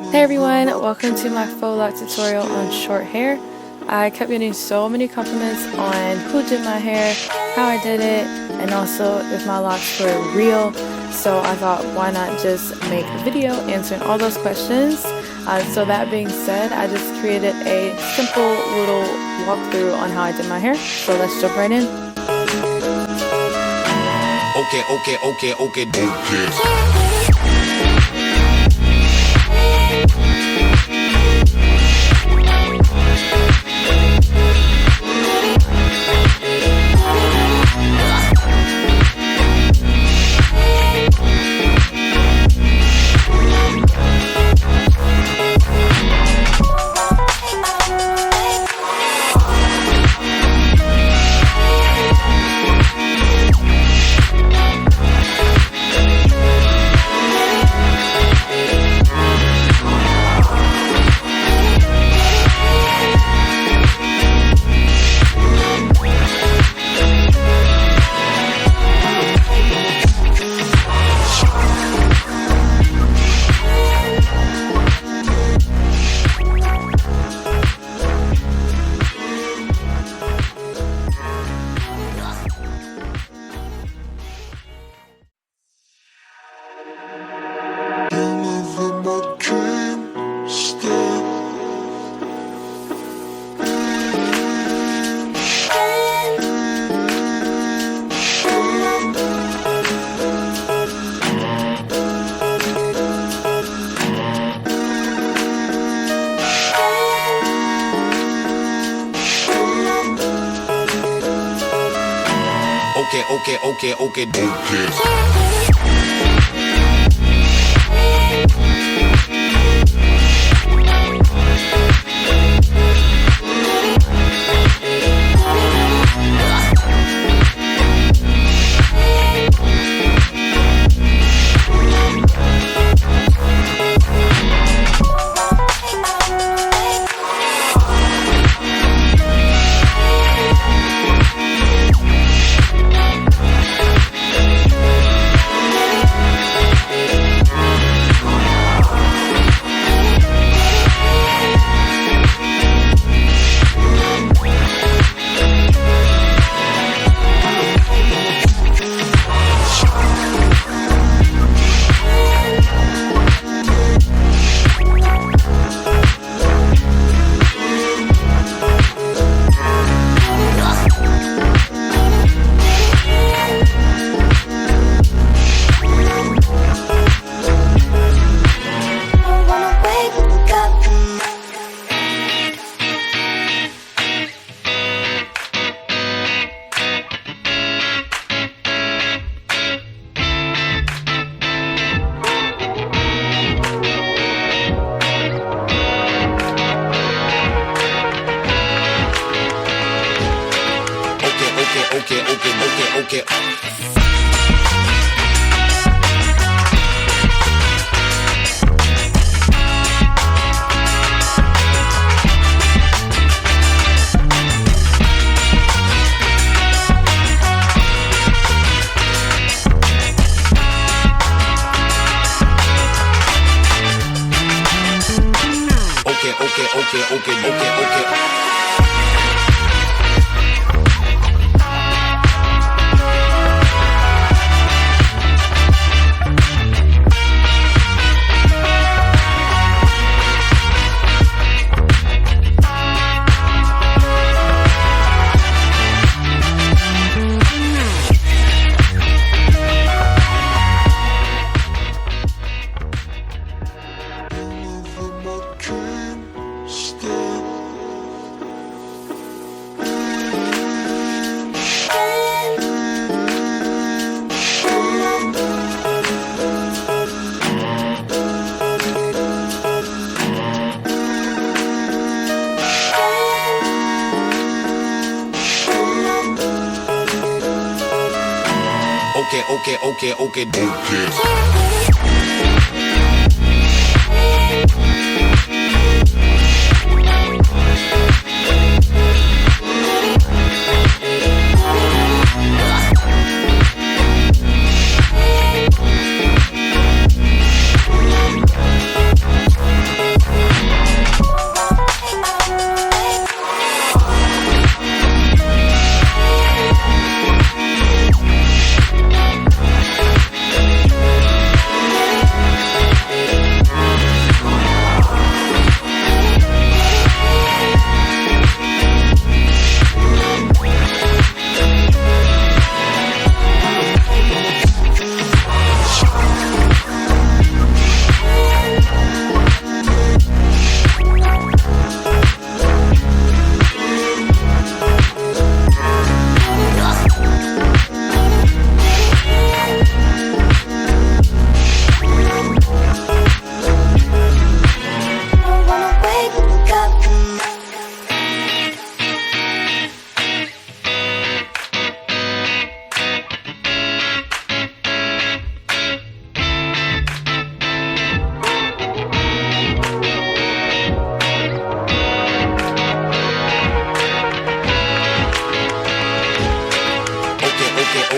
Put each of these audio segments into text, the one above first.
Hey everyone, welcome to my faux lock tutorial on short hair. I kept getting so many compliments on who did my hair, how I did it, and also if my locks were real. So I thought, why not just make a video answering all those questions. So that being said, I just created a simple little walkthrough on how I did my hair. So let's jump right in. Okay. Okay. Okay. Okay.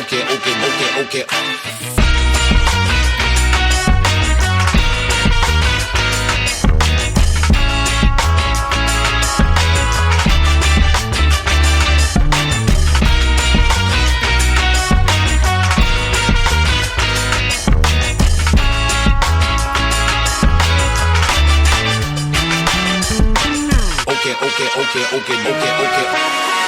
okay, okay, okay, okay. Okay, okay, okay, okay, okay, okay.